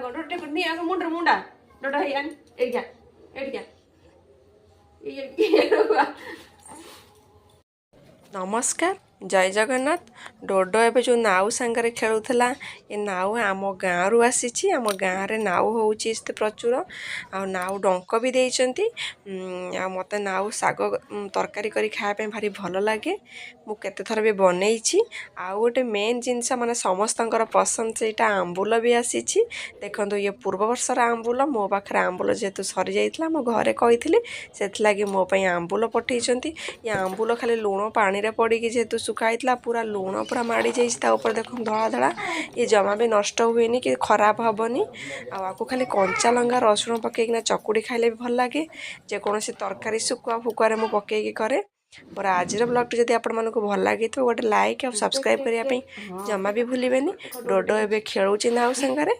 मुंडर मुंडा डोडा एडिया एडिया नमस्कार जय जगन्नाथ डोडो एवं जो नाउ सांगरे खेलुला ये नाउ आम गाँव आसी आम गाँव में नाउ हूँ प्रचुर आ नाउ डंक भी देती मत नाउ साग तरकारी करी खायापे भारी भल लगे मुझे थर भी बनई आउ गोटे मेन जिनस माने समस्त पसंद से आंबुल भी आसी देखो ये पूर्व वर्षर आंबुल मो पाखे आंबुल जेहेतु सरी जाइए मो घरे कही से मोपाई आंबुल पठे ये आंबुल खाली लुण पानी रे पड़ी जेहेतु सुखाई पूरा लुण पूरा माड़ी जाइए देख धड़ा धड़ा ये जमा भी नष्ट हुए कि खराब हेनी आपको खाली कंचा लंका रसुण पकईकिना चकुड़ी खाइले भी भल लगे जेकोसी तरकारी शुकुआ फुकुआ मु पकईकी करे मोर आज ब्लॉग जब आपको भल लगे तो गोटे लाइक और सब्सक्राइब करने जमा भी भूलें डोडो एवं खेलुची नाउ सांगरे